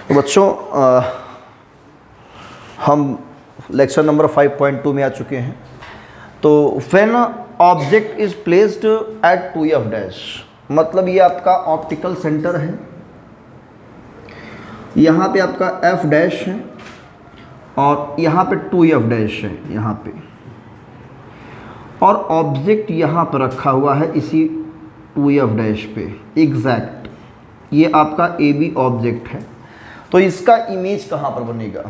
तो बच्चों हम लेक्चर नंबर 5.2 में आ चुके हैं। तो when object is placed at 2f dash, मतलब ये आपका ऑप्टिकल सेंटर है, यहाँ पे आपका f डैश है और यहाँ पे 2f डैश है यहाँ पे, और ऑब्जेक्ट यहाँ पर रखा हुआ है इसी 2f डैश पे एग्जैक्ट, ये आपका AB ऑब्जेक्ट है। तो इसका इमेज कहाँ पर बनेगा?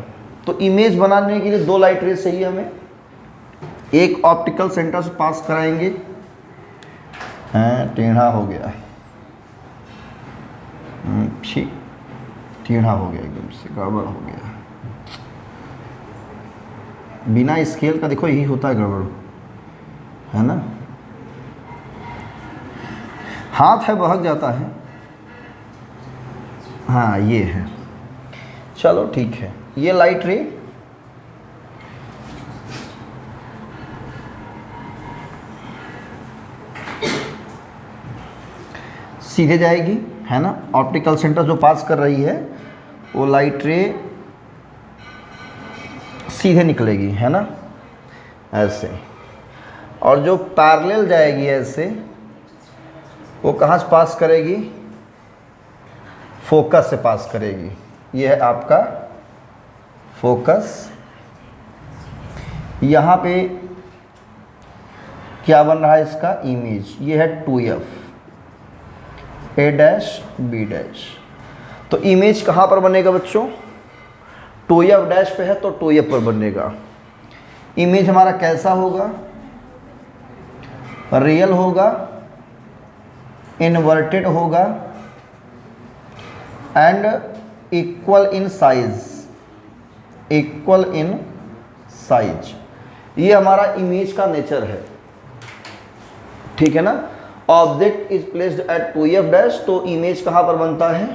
तो इमेज बनाने के लिए दो लाइट रेज चाहिए हमें, एक ऑप्टिकल सेंटर से पास कराएंगे, टेढ़ा हो गया, ठीक, टेढ़ा हो गया, एकदम से गड़बड़ हो गया, बिना स्केल का देखो यही होता है गड़बड़, है ना, हाथ है बहक जाता है। हाँ ये है, चलो ठीक है। ये लाइट रे सीधे जाएगी, है ना, ऑप्टिकल सेंटर जो पास कर रही है वो लाइट रे सीधे निकलेगी, है ना, ऐसे, और जो पैरेलल जाएगी ऐसे, वो कहाँ से पास करेगी? फोकस से पास करेगी। ये है आपका फोकस। यहाँ पे क्या बन रहा है इसका? इमेज। ये है 2f, A dash B dash. तो इमेज कहाँ पर बनेगा बच्चों? 2f डैश पे है तो 2f पर बनेगा। इमेज हमारा कैसा होगा? रियल होगा, इन्वर्टेड होगा and equal in size, equal in size. ये हमारा इमेज का नेचर है, ठीक है ना। Object is placed at 2f dash, तो इमेज कहाँ पर बनता है?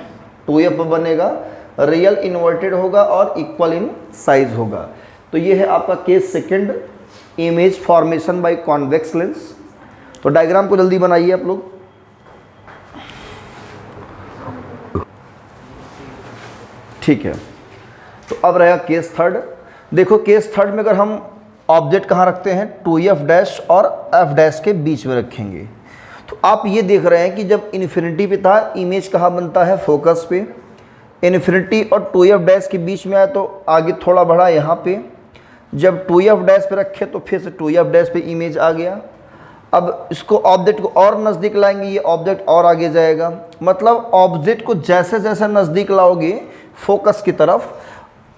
2f पर बनेगा, रियल इन्वर्टेड होगा और इक्वल इन साइज होगा। तो ये है आपका case second, image formation by convex lens. तो डायग्राम को जल्दी बनाइए आप लोग। ठीक है, तो अब रहेगा केस थर्ड। देखो केस थर्ड में अगर हम ऑब्जेक्ट कहाँ रखते हैं? 2f डैश और f डैश के बीच में रखेंगे। तो आप ये देख रहे हैं कि जब इन्फिनिटी पे था, इमेज कहाँ बनता है? फोकस पे। इन्फिनिटी और 2f डैश के बीच में आया तो आगे थोड़ा बढ़ा यहाँ पे। जब 2f डैश पे रखे तो फिर से 2f डैश पे इमेज आ गया। अब इसको ऑब्जेक्ट को और नज़दीक लाएंगे, ये ऑब्जेक्ट और आगे जाएगा। मतलब ऑब्जेक्ट को जैसे जैसे नज़दीक लाओगे फोकस की तरफ,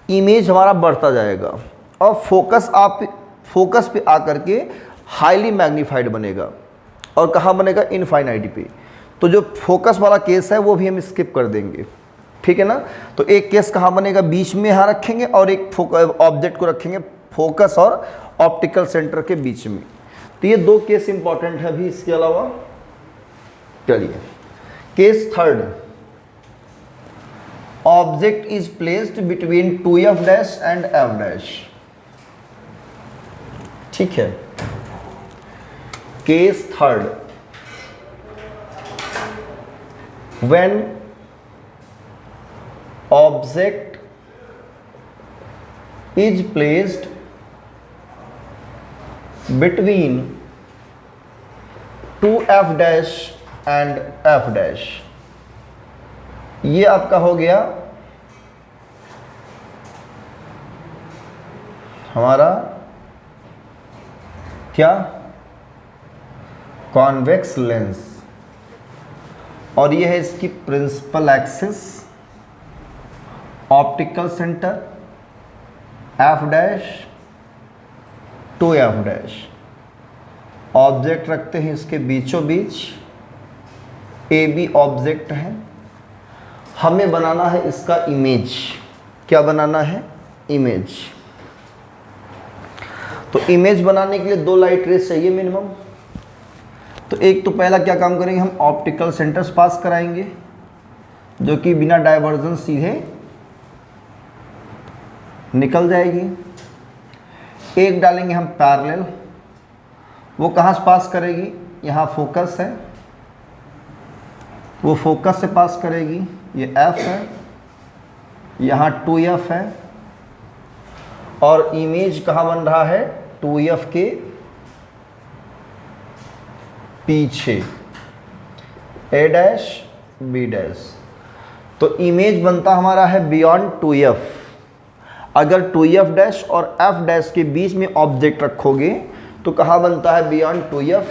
इमेज हमारा बढ़ता जाएगा और फोकस पे आकर के हाईली मैग्नीफाइड बनेगा। और कहाँ बनेगा? इनफाइनाइट पे। तो जो फोकस वाला केस है वो भी हम स्किप कर देंगे, ठीक है ना। तो एक केस कहाँ बनेगा? बीच में यहाँ रखेंगे, और एक ऑब्जेक्ट को रखेंगे फोकस और ऑप्टिकल सेंटर के बीच में। तो ये दो केस इंपॉर्टेंट है अभी, इसके अलावा चलिए case third, object is placed between 2f dash and f dash, ठीक है। Case third, when object is placed between 2f dash and f dash. ये आपका हो गया हमारा क्या? Convex lens. और ये है इसकी principal axis, optical centre f dash 2f dash. Object रखते हैं इसके बीचों बीच, AB ऑब्जेक्ट है। हमें बनाना है इसका इमेज। क्या बनाना है? इमेज। तो इमेज बनाने के लिए दो लाइट रेज चाहिए मिनिमम। तो एक तो पहला क्या काम करेंगे, हम ऑप्टिकल सेंटर्स पास कराएंगे जो कि बिना डायवर्जन सीधे निकल जाएगी। एक डालेंगे हम पैरेलल, वो कहाँ से पास करेगी? यहाँ फोकस है, वो फोकस से पास करेगी, ये F है, यहाँ 2f है और इमेज कहाँ बन रहा है, 2f के पीछे a डैश b डैश। तो इमेज बनता हमारा है बियॉन्ड 2f। अगर 2f डैश और f डैश के बीच में ऑब्जेक्ट रखोगे तो कहाँ बनता है, बियॉन्ड 2f,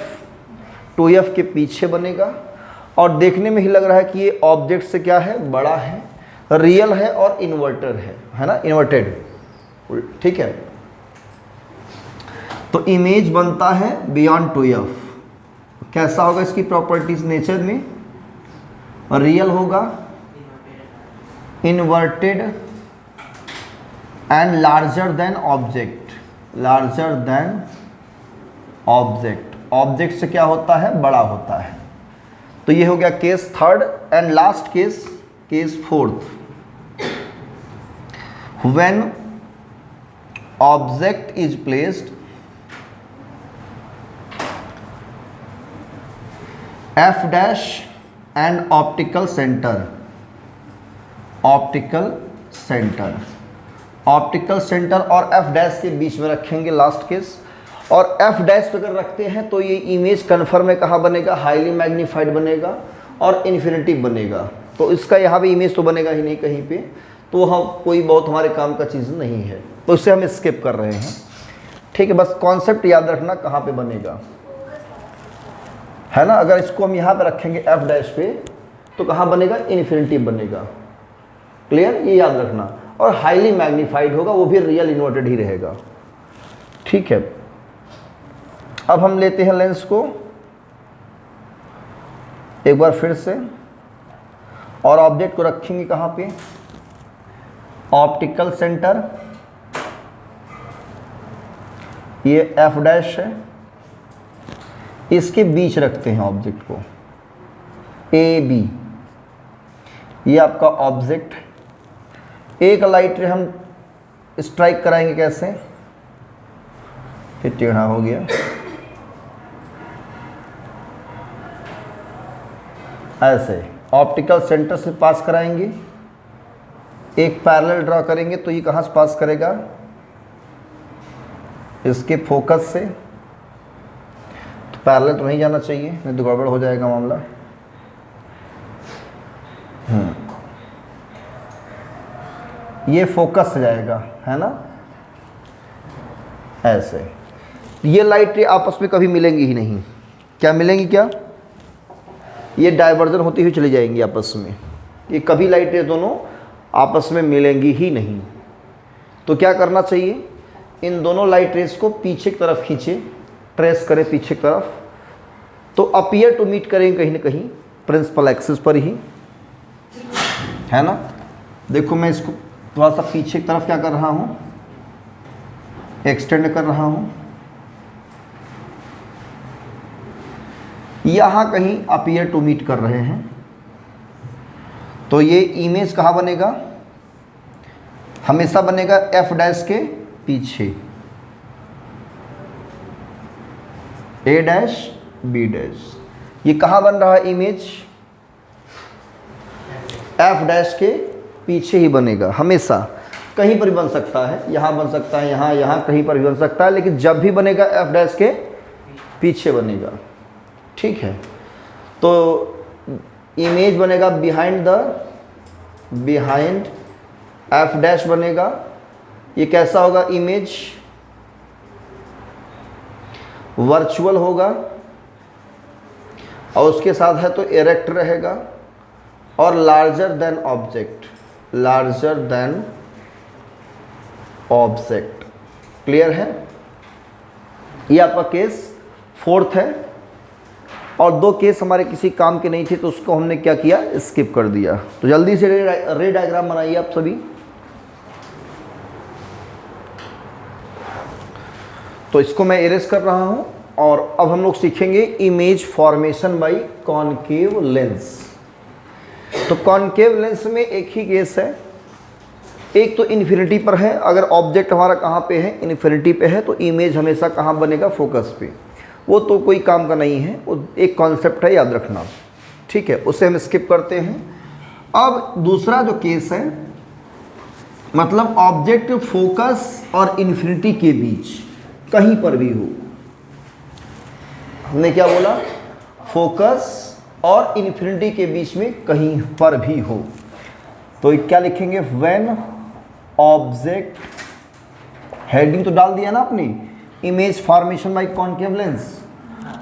2f के पीछे बनेगा। और देखने में ही लग रहा है कि ये ऑब्जेक्ट से क्या है, बड़ा है, रियल है और इन्वर्टर है ना, इन्वर्टेड, ठीक है। तो इमेज बनता है बियॉन्ड 2f। कैसा होगा इसकी प्रॉपर्टीज नेचर में, रियल होगा, inverted and larger than object, larger than object, object से क्या होता है, बड़ा होता है। तो ये हो गया case third. And last case, case fourth, when object is placed f dash and optical centre, optical centre, optical centre और f डैश के बीच में रखेंगे लास्ट केस। और f डैश पे अगर रखते हैं तो ये इमेज कन्फर्म में कहाँ बनेगा, हाईली मैग्नीफाइड बनेगा और इन्फिनिटी बनेगा। तो इसका यहाँ पे इमेज तो बनेगा ही नहीं कहीं पे, तो हम कोई बहुत हमारे काम का चीज़ नहीं है, तो इससे हम स्किप कर रहे हैं, ठीक है। बस कॉन्सेप्ट याद रखना कहाँ पे बनेगा, है ना। अगर इसको हम यहाँ पे रखेंगे f डैश पे तो कहाँ बनेगा, इन्फिनिटी बनेगा, क्लियर, ये याद रखना। और हाईली मैग्नीफाइड होगा, वो भी रियल इन्वर्टेड ही रहेगा, ठीक है। अब हम लेते हैं लेंस को एक बार फिर से और ऑब्जेक्ट को रखेंगे कहाँ पे, ऑप्टिकल सेंटर, ये f डैश है, इसके बीच रखते हैं ऑब्जेक्ट को, ए बी, ये आपका ऑब्जेक्ट। एक लाइट रे हम स्ट्राइक कराएंगे कैसे, ये टेढ़ा हो गया, ऐसे ऑप्टिकल सेंटर से पास कराएंगे, एक पैरेलल ड्रॉ करेंगे तो ये कहाँ से पास करेगा, इसके फोकस से। तो पैरेलल तो नहीं जाना चाहिए, नहीं तो गड़बड़ हो जाएगा मामला। ये फोकस से जाएगा, है ना, ऐसे। ये लाइट रे आपस में कभी मिलेंगी ही नहीं, क्या मिलेंगी, क्या, ये डाइवर्जन होती हुई चली जाएंगी आपस में, ये कभी लाइट रे दोनों आपस में मिलेंगी ही नहीं। तो क्या करना चाहिए, इन दोनों लाइट रेस को पीछे की तरफ खींचे, ट्रेस करें पीछे की तरफ, तो अपीयर टू मीट करेंगे कहीं ना कहीं प्रिंसिपल एक्सिस पर ही, है ना। देखो मैं इसको थोड़ा सा पीछे की तरफ क्या कर रहा हूँ, एक्सटेंड कर रहा हूँ, यहाँ कहीं अपीयर टू मीट कर रहे हैं। तो ये इमेज कहाँ बनेगा, हमेशा बनेगा f डैश के पीछे, a डैश b डैश। ये कहाँ बन रहा है इमेज, f डैश के पीछे ही बनेगा, हमेशा। कहीं पर भी बन सकता है, यहाँ बन सकता है, यहाँ कहीं पर भी बन सकता है, लेकिन जब भी बनेगा f डैश के पीछे बनेगा, ठीक है। तो इमेज बनेगा बिहाइंड f डैश बनेगा। ये कैसा होगा, इमेज वर्चुअल होगा और उसके साथ है तो इरेक्ट रहेगा और larger than object, larger than object, clear है। ये आपका केस फोर्थ है। और दो केस हमारे किसी काम के नहीं थे तो उसको हमने क्या किया, स्किप कर दिया। तो जल्दी से रे डायग्राम बनाइए आप सभी। तो इसको मैं इरेज कर रहा हूं और अब हम लोग सीखेंगे image formation by concave lens. तो कॉनकेव लेंस में एक ही केस है, एक तो इन्फिनिटी पर है। अगर ऑब्जेक्ट हमारा कहाँ पे है, इन्फिनिटी पे है, तो इमेज हमेशा कहाँ बनेगा, फोकस पे। वो तो कोई काम का नहीं है, वो एक कॉन्सेप्ट है, याद रखना, ठीक है। उसे हम स्किप करते हैं। अब दूसरा जो केस है मतलब ऑब्जेक्ट फोकस और इन्फिनिटी के बीच कहीं पर भी हो। हमने क्या बोला? फोकस और इन्फिनिटी के बीच में कहीं पर भी हो। तो क्या लिखेंगे? व्हेन ऑब्जेक्ट, हेडिंग तो डाल दिया ना आपने, image formation by concave lens.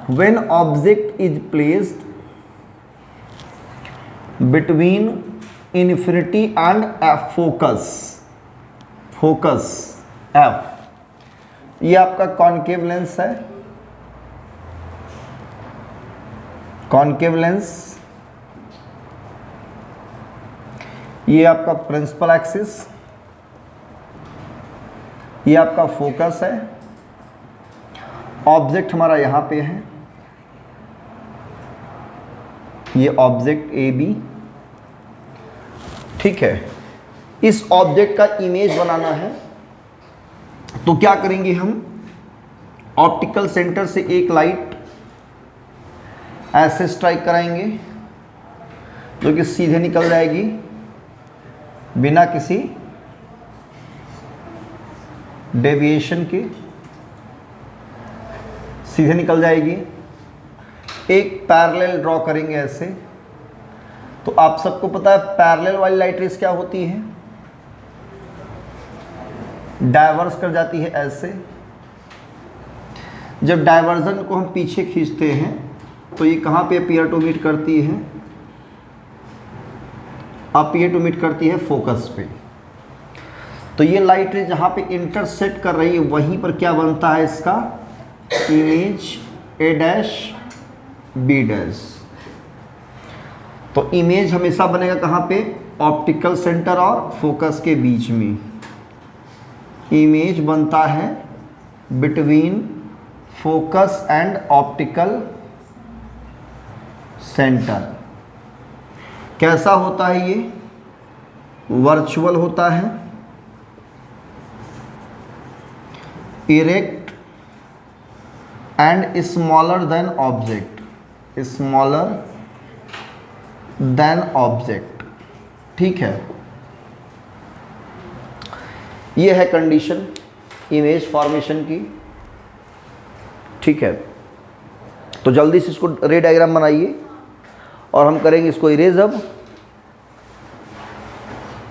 When object is placed between infinity and F, focus F, ये आपका कॉन्केव लेंस है, कॉन्केव लेंस, ये आपका प्रिंसिपल एक्सिस, ये आपका फोकस है, ऑब्जेक्ट हमारा यहां पे है, ये ऑब्जेक्ट ए बी, ठीक है। इस ऑब्जेक्ट का इमेज बनाना है तो क्या करेंगे हम? ऑप्टिकल सेंटर से एक लाइट ऐसे स्ट्राइक कराएंगे जो कि सीधे निकल जाएगी बिना किसी डेविएशन के, सीधे निकल जाएगी। एक पैरेलल ड्रॉ करेंगे ऐसे। तो आप सबको पता है पैरेलल वाली लाइट रेस क्या होती है? डाइवर्स कर जाती है ऐसे। जब डाइवर्जन को हम पीछे खींचते हैं तो ये कहाँ पे अपीयर टू मीट करती है? अपीयर टू मीट करती है फोकस पे। तो ये लाइट रे जहाँ पे इंटरसेक्ट कर रही है वहीं पर क्या बनता है इसका? Image A dash B dash. तो इमेज हमेशा बनेगा कहाँ पे? ऑप्टिकल सेंटर और फोकस के बीच में। इमेज बनता है between focus and optical centre. कैसा होता है ये? वर्चुअल होता है, erect and smaller than object, smaller than object, ठीक है। ये है कंडीशन इमेज फॉर्मेशन की, ठीक है। तो जल्दी से इसको रे डायग्राम बनाइए और हम करेंगे इसको इरेज अब।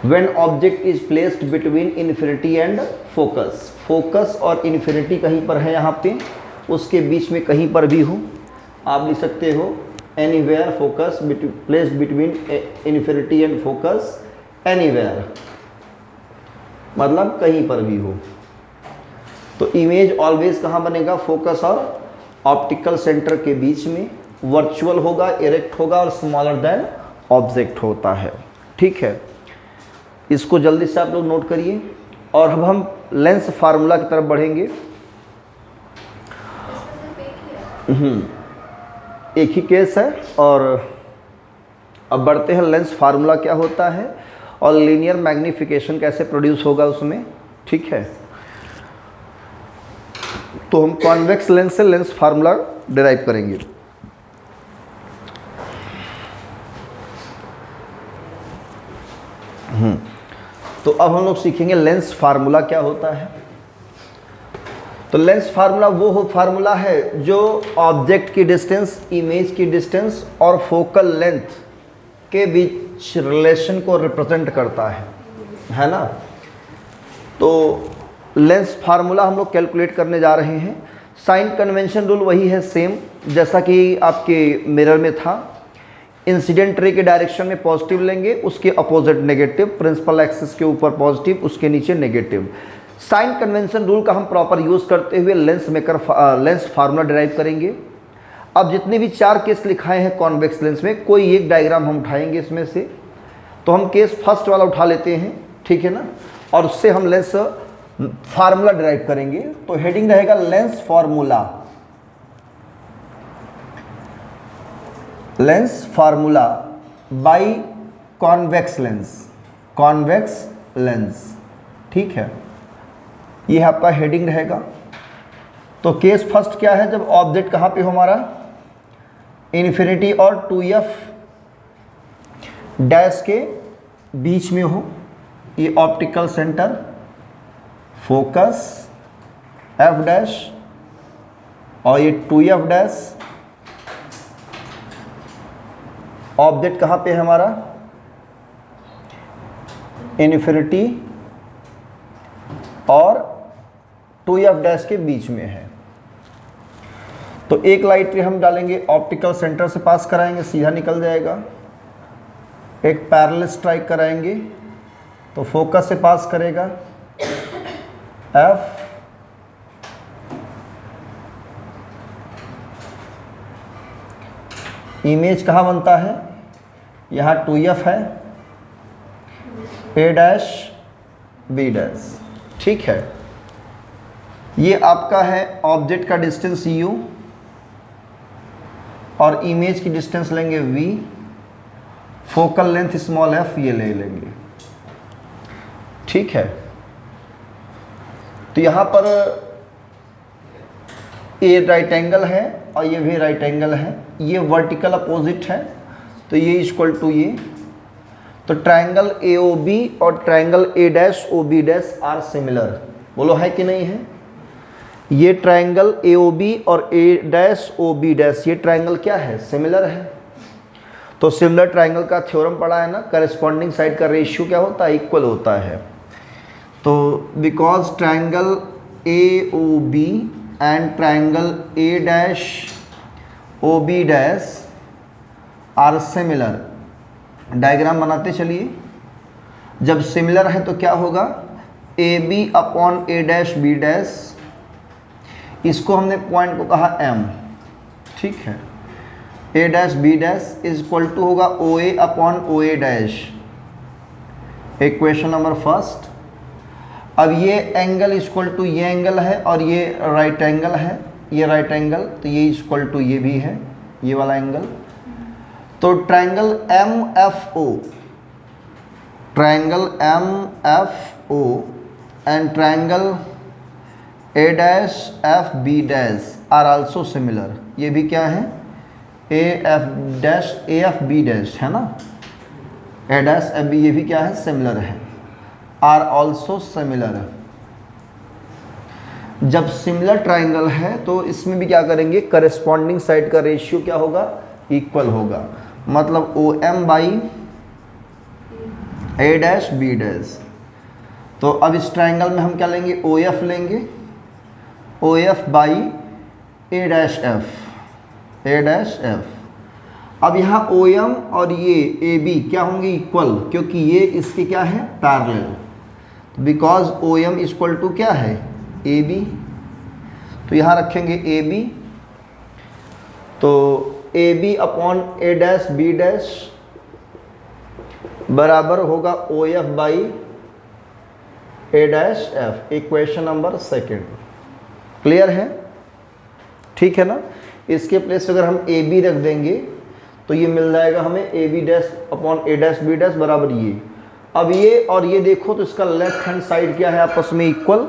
When object is placed between infinity and focus, focus और इन्फिनिटी कहीं पर है यहाँ पे, उसके बीच में कहीं पर भी हो। आप लिख सकते हो anywhere focus placed between infinity and focus, anywhere मतलब कहीं पर भी हो। तो इमेज ऑलवेज कहाँ बनेगा? फोकस और ऑप्टिकल सेंटर के बीच में, वर्चुअल होगा, इरेक्ट होगा और स्मॉलर देन ऑब्जेक्ट होता है, ठीक है। इसको जल्दी से आप लोग नोट करिए। और अब हम लेंस फार्मूला की तरफ बढ़ेंगे। एक ही केस है और अब बढ़ते हैं लेंस फार्मूला क्या होता है और लीनियर मैग्निफिकेशन कैसे प्रोड्यूस होगा उसमें, ठीक है। तो हम कॉन्वेक्स लेंस से लेंस फार्मूला डिराइव करेंगे। तो अब हम लोग सीखेंगे लेंस फार्मूला क्या होता है। तो लेंस फार्मूला वो फार्मूला है जो ऑब्जेक्ट की डिस्टेंस, इमेज की डिस्टेंस और फोकल लेंथ के बीच रिलेशन को रिप्रेजेंट करता है ना। तो लेंस फार्मूला हम लोग कैलकुलेट करने जा रहे हैं। साइन कन्वेंशन रूल वही है सेम जैसा कि आपके मिरर में था। इंसिडेंट रे के डायरेक्शन में पॉजिटिव लेंगे, उसके अपोजिट नेगेटिव, प्रिंसिपल एक्सिस के ऊपर पॉजिटिव, उसके नीचे नेगेटिव। साइन कन्वेंशन रूल का हम प्रॉपर यूज़ करते हुए लेंस फार्मूला डिराइव करेंगे। अब जितने भी 4 केस लिखाए हैं कॉन्वेक्स लेंस में, कोई एक डायग्राम हम उठाएंगे इसमें से। तो हम केस फर्स्ट वाला उठा लेते हैं, ठीक है ना, और उससे हम लेंस फार्मूला डिराइव करेंगे। तो हेडिंग रहेगा lens formula, lens formula by convex lens, convex lens, ठीक है। ये आपका हेडिंग रहेगा। तो केस फर्स्ट क्या है? जब ऑब्जेक्ट कहाँ पे हो हमारा? इन्फिनिटी और 2f डैश के बीच में हो, ये optical centre, focus F dash, और ये 2f डैश। ऑब्जेक्ट कहाँ पे है हमारा? इन्फिनिटी और 2f डैश के बीच में है। तो एक लाइट रे हम डालेंगे, ऑप्टिकल सेंटर से पास कराएंगे, सीधा निकल जाएगा। एक पैरेलल स्ट्राइक कराएंगे तो फोकस से पास करेगा f, इमेज कहाँ बनता है? यहाँ 2f है, a डैश b डैश। ठीक है, ये आपका है ऑब्जेक्ट का डिस्टेंस u और इमेज की डिस्टेंस लेंगे v, focal length small f ये ले लेंगे। ठीक है, तो यहाँ पर ये राइट एंगल है और ये भी राइट एंगल है, ये वर्टिकल अपोजिट है, तो ये इक्वल टू ये। तो ट्रायंगल AOB और triangle A dash OB dash are similar. बोलो है कि नहीं है? ये ट्रायंगल AOB और A डैश OB डैश, ये ट्रायंगल क्या है? सिमिलर है। तो सिमिलर ट्रायंगल का थ्योरम पढ़ा है ना, करस्पॉन्डिंग साइड का रेशियो क्या होता है? इक्वल होता है। तो because triangle AOB and triangle A dash OB dash are similar, diagram बनाते चलिए। जब सिमिलर है तो क्या होगा? AB upon A dash B dash, इसको हमने पॉइंट को कहा M। ठीक है, A dash B dash is equal to होगा OA upon OA dash, equation number first. अब ये एंगल इक्वल टू ये एंगल है और ये राइट एंगल है, ये राइट एंगल, तो ये इक्वल टू ये भी है, ये वाला एंगल। तो triangle MFO, triangle MFO and triangle A dash FB dash are also similar. ये भी क्या है? AFB डैश है ना, A डैश FB, ये भी क्या है? सिमिलर है, आर ऑल्सो सिमिलर। जब सिमिलर ट्रायंगल है तो इसमें भी क्या करेंगे? करस्पॉन्डिंग साइड का रेशियो क्या होगा? इक्वल होगा। मतलब OM by A dash B dash. तो अब इस ट्रायंगल में हम क्या लेंगे? OF लेंगे, OF by A dash F, A dash F। अब यहाँ OM और ये AB क्या होंगे? इक्वल, क्योंकि ये इसके क्या है? Parallel. Because OM equal to क्या है? AB। तो यहाँ रखेंगे AB, तो AB upon A dash B dash बराबर होगा OF by A dash F, equation number second. Clear है? ठीक है ना। इसके प्लेस अगर हम AB रख देंगे तो ये मिल जाएगा हमें AB dash upon A dash B dash बराबर ये। अब ये और ये देखो तो इसका लेफ्ट हैंड साइड क्या है? आपस में इक्वल।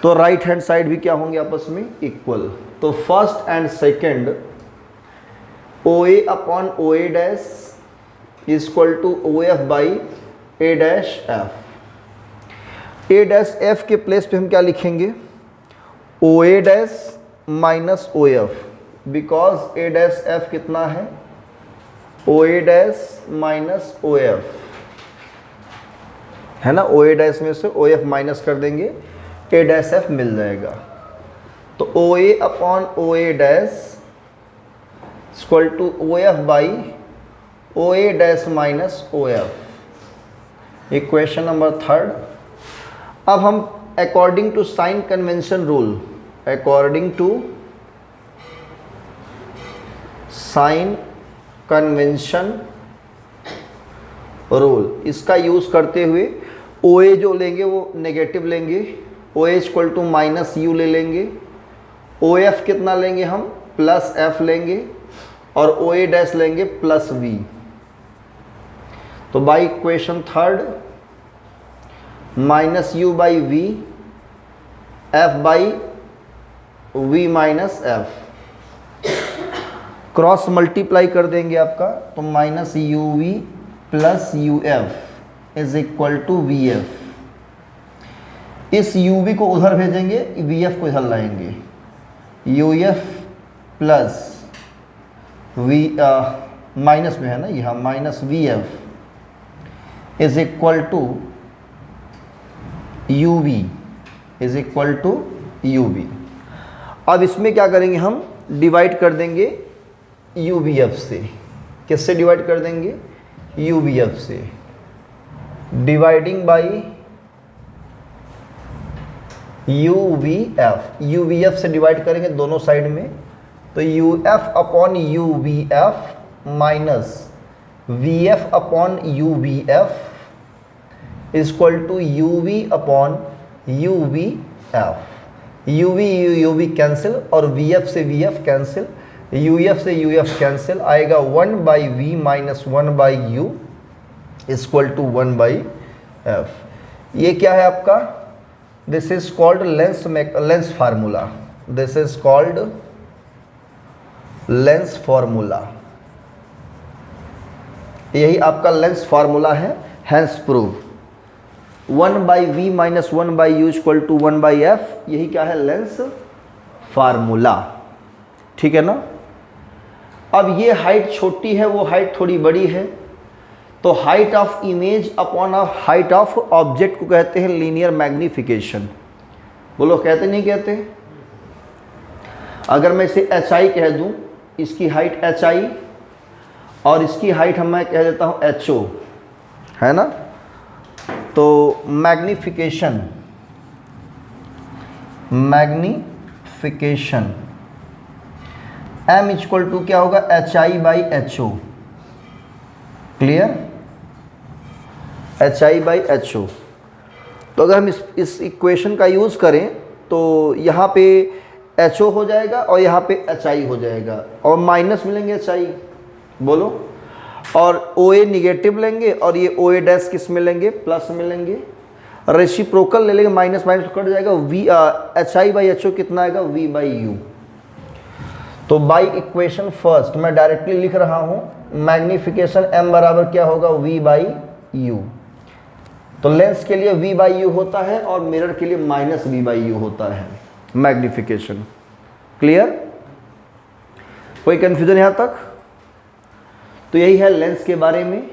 तो राइट हैंड साइड भी क्या होंगे? आपस में इक्वल। तो first and second OA upon OA dash equal to OF by A dash F। A dash F के प्लेस पे हम क्या लिखेंगे? OA dash minus OF, because A dash F कितना है? OA डैश माइनस OF है ना। OA डैश में से OF माइनस कर देंगे, A डैश F मिल जाएगा। तो OA upon OA dash equal to OF by OA dash minus OF, equation number third. अब हम according to sign convention rule, according to sign convention rule, इसका use करते हुए OA जो लेंगे वो नेगेटिव लेंगे, OA equal to minus U ले लेंगे, OF कितना लेंगे हम? प्लस F लेंगे, और OA डैश लेंगे प्लस V। तो by equation third minus U by V, F by V minus F, cross multiply कर देंगे आपका, तो minus UV plus UF is equal to V F. इस यू वी को उधर भेजेंगे, वी एफ को इधर लाएंगे, U F plus V minus में है ना यहाँ, minus V F is equal to you V, is equal to you V. अब इसमें क्या करेंगे, हम डिवाइड कर देंगे यू वी एफ से। किससे डिवाइड कर देंगे, यू वी एफ से, dividing by u v f. U v f से डिवाइड करेंगे दोनों साइड में, तो u f upon u v f minus we f upon u v F is equal to you v upon u v f. U v cancel और v f से v f cancel, u f से u f cancel, आएगा 1 by v minus 1 by u is equal to 1 by f. ये क्या है आपका, this is called lens formula, this is called lens formula. यही आपका लेंस फार्मूला है, hence prove 1 by v minus 1 by u equal to 1 by f. यही क्या है, लेंस फार्मूला। ठीक है ना। अब ये हाइट छोटी है, वो हाइट थोड़ी बड़ी है, तो height of image upon height of object को कहते हैं लीनियर मैग्निफिकेशन। बोलो कहते नहीं कहते। अगर मैं इसे एच आई कह दूं, इसकी हाइट एच आई और इसकी हाइट मैं कह देता हूं एच ओ, है ना। तो magnification, magnification m equal to क्या होगा, h i by h o. Clear, h i by h o. तो अगर हम इस इक्वेशन का यूज़ करें तो यहाँ पे एच ओ हो जाएगा और यहाँ पे एच आई हो जाएगा और माइनस मिलेंगे एच आई, बोलो, और ओ ए निगेटिव लेंगे और ये ओ ए डैश किस में लेंगे, प्लस में लेंगे। रेसिप्रोकल ले लेंगे, माइनस माइनस कट जाएगा, v h i by h o कितना आएगा, वी बाई यू। तो बाई इक्वेशन फर्स्ट मैं डायरेक्टली लिख रहा हूँ, मैग्निफिकेशन m बराबर क्या होगा, v बाई यू। तो लेंस के लिए v बाई यू होता है और मिरर के लिए माइनस v बाई यू होता है मैग्निफिकेशन। क्लियर, कोई कंफ्यूजन यहाँ तक। तो यही है लेंस के बारे में,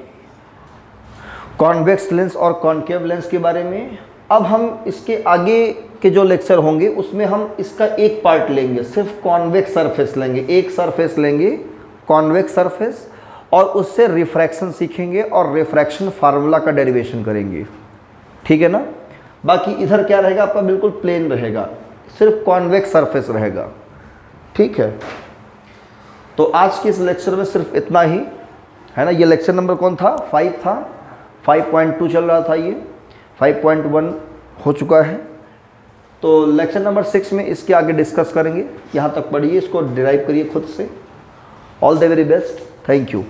कॉन्वेक्स लेंस और कॉन्केव लेंस के बारे में। अब हम इसके आगे के जो लेक्चर होंगे उसमें हम इसका एक पार्ट लेंगे, सिर्फ कॉन्वेक्स सरफेस लेंगे, एक सरफेस लेंगे कॉन्वेक्स सरफेस, और उससे रिफ्रैक्शन सीखेंगे और रिफ्रैक्शन फार्मूला का डेरिवेशन करेंगे। ठीक है ना। बाकी इधर क्या रहेगा आपका, बिल्कुल प्लेन रहेगा, सिर्फ कॉन्वेक्स सरफेस रहेगा। ठीक है। तो आज के इस लेक्चर में सिर्फ इतना ही है ना। ये लेक्चर नंबर कौन था, 5 था, 5.2 चल रहा था, ये 5.1 हो चुका है। तो लेक्चर नंबर 6 में इसके आगे डिस्कस करेंगे। यहाँ तक पढ़िए, इसको डिराइव करिए खुद से। All the very best, thank you.